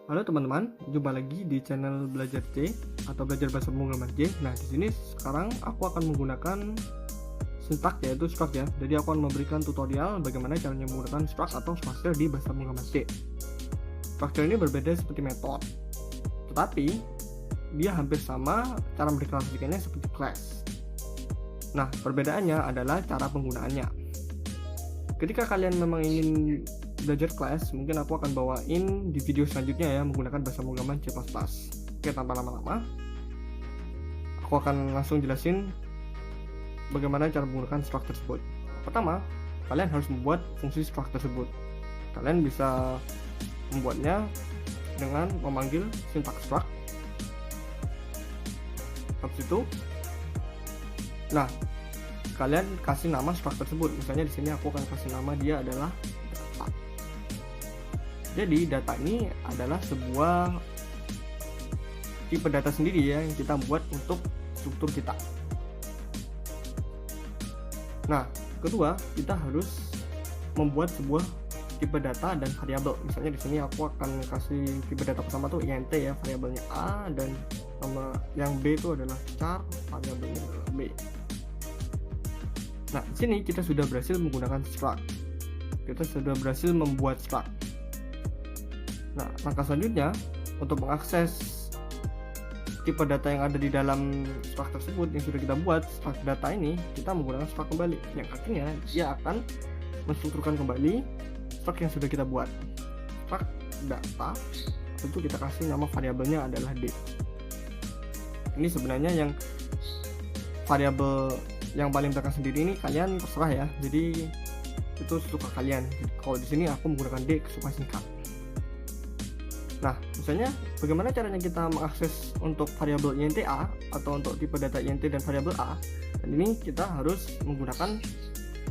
Halo teman-teman, jumpa lagi di channel Belajar C atau Belajar Bahasa Pemrograman C. Nah, di sini sekarang aku akan menggunakan syntax, yaitu struct ya. Jadi aku akan memberikan tutorial bagaimana caranya menggunakan struct atau structure di bahasa pemrograman C. Structure ini berbeda seperti method, tetapi dia hampir sama cara mendeklarasikannya seperti class. Nah, perbedaannya adalah cara penggunaannya. Ketika kalian memang ingin belajar class, mungkin aku akan bawain di video selanjutnya ya, menggunakan bahasa pemrograman C++. Oke, tanpa lama-lama aku akan langsung jelasin bagaimana cara menggunakan struct tersebut. Pertama, kalian harus membuat fungsi struct tersebut. Kalian bisa membuatnya dengan memanggil syntax struct. Habis itu, nah, kalian kasih nama struct tersebut. Misalnya di sini aku akan kasih nama dia adalah data. Jadi data ini adalah sebuah tipe data sendiri ya, yang kita buat untuk struktur kita. Nah, kedua, kita harus membuat sebuah tipe data dan variabel. Misalnya di sini aku akan kasih tipe data pertama tuh int ya, variabelnya a, dan nama yang b itu adalah char, variabelnya adalah b. Nah, di sini kita sudah berhasil menggunakan struct. Kita sudah berhasil membuat struct. Nah, langkah selanjutnya untuk mengakses tipe data yang ada di dalam struct tersebut yang sudah kita buat, struct data ini, kita menggunakan struct kembali, yang artinya dia akan menstrukturkan kembali struct yang sudah kita buat. Struct data, tentu kita kasih nama variabelnya adalah d. Ini sebenarnya yang variabel yang paling belakang sendiri ini kalian terserah ya, jadi itu suka kalian. Kalau di sini aku menggunakan d supaya singkat. Nah, misalnya bagaimana caranya kita mengakses untuk variabel int a atau untuk tipe data int dan variabel a. Dan ini kita harus menggunakan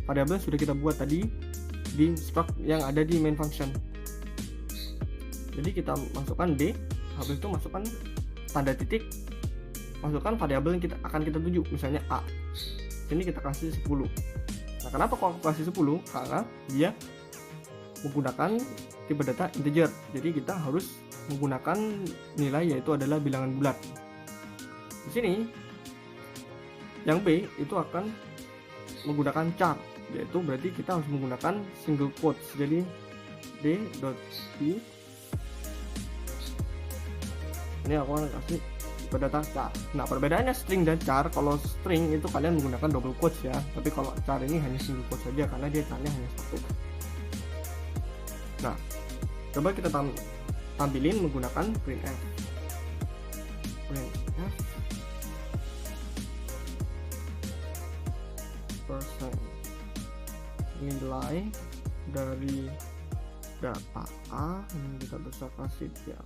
variabel yang sudah kita buat tadi di struct yang ada di main function. Jadi kita masukkan d, habis itu masukkan tanda titik, masukkan variabel yang akan kita tuju, misalnya a. Sini kita kasih 10. Nah, kenapa kok aku kasih 10? Karena dia menggunakan tipe data integer, jadi kita harus menggunakan nilai yaitu adalah bilangan bulat. Di sini yang b itu akan menggunakan char, yaitu berarti kita harus menggunakan single quotes. Jadi d.b, ini aku akan kasih tipe data char. Nah, perbedaannya string dan char, kalau string itu kalian menggunakan double quotes ya, tapi kalau char ini hanya single quotes saja karena dia charnya hanya satu. Nah, coba kita tampilin menggunakan printf. Persen nilai dari data a yang kita bisa kasih ya.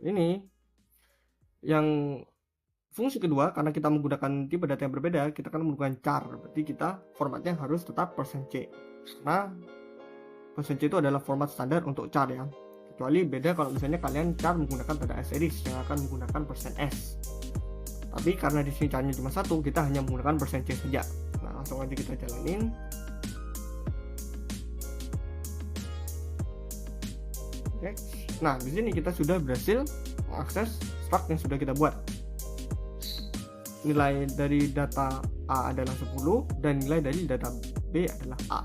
Ini yang fungsi kedua, karena kita menggunakan tipe data yang berbeda, kita akan menggunakan char. Berarti kita formatnya harus tetap %c. Nah, %c itu adalah format standar untuk char ya. Kecuali beda kalau misalnya kalian char menggunakan tanda asterisk yang akan menggunakan %s. Tapi karena di sini caranya cuma satu, kita hanya menggunakan %c saja. Nah, langsung aja kita jalanin. Oke. Nah, di sini kita sudah berhasil mengakses struct yang sudah kita buat. Nilai dari data A adalah 10 dan nilai dari data B adalah A.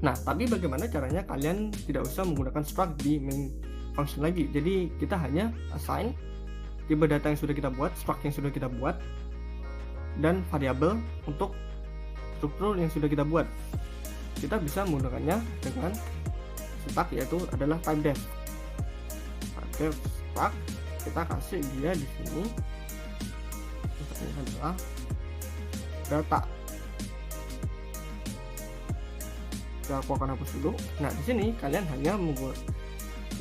Nah, tapi bagaimana caranya kalian tidak usah menggunakan struct di main function lagi. Jadi kita hanya assign tipe data yang sudah kita buat, struct yang sudah kita buat, dan variabel untuk struktur yang sudah kita buat. Kita bisa menggunakannya dengan syntax, yaitu adalah typedef. Typedef struct, kita kasih dia di sini ini adalah data. Ya, aku akan hapus dulu. Nah, di sini kalian hanya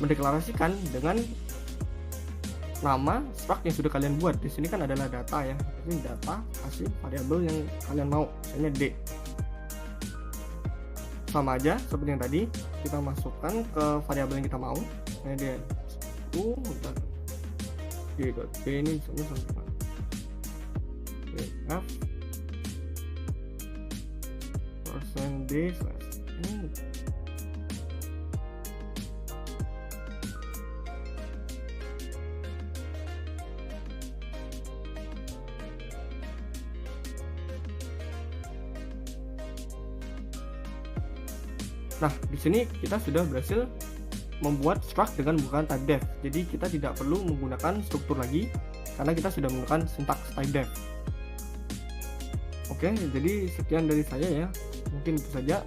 mendeklarasikan dengan nama struct yang sudah kalian buat. Di sini kan adalah data ya. Ini data, kasih variabel yang kalian mau, misalnya d. Sama aja seperti yang tadi, kita masukkan ke variabel yang kita mau. Nah, dia d.b ini misalnya sama. F %d/n. Nah, di sini kita sudah berhasil membuat struct dengan menggunakan type def. Jadi kita tidak perlu menggunakan struktur lagi karena kita sudah menggunakan sintaks type def. Oke, jadi sekian dari saya ya. Mungkin itu saja.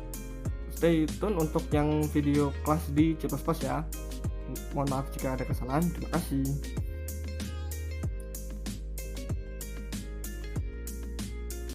Stay tune untuk yang video kelas di C++ ya. Mohon maaf jika ada kesalahan. Terima kasih.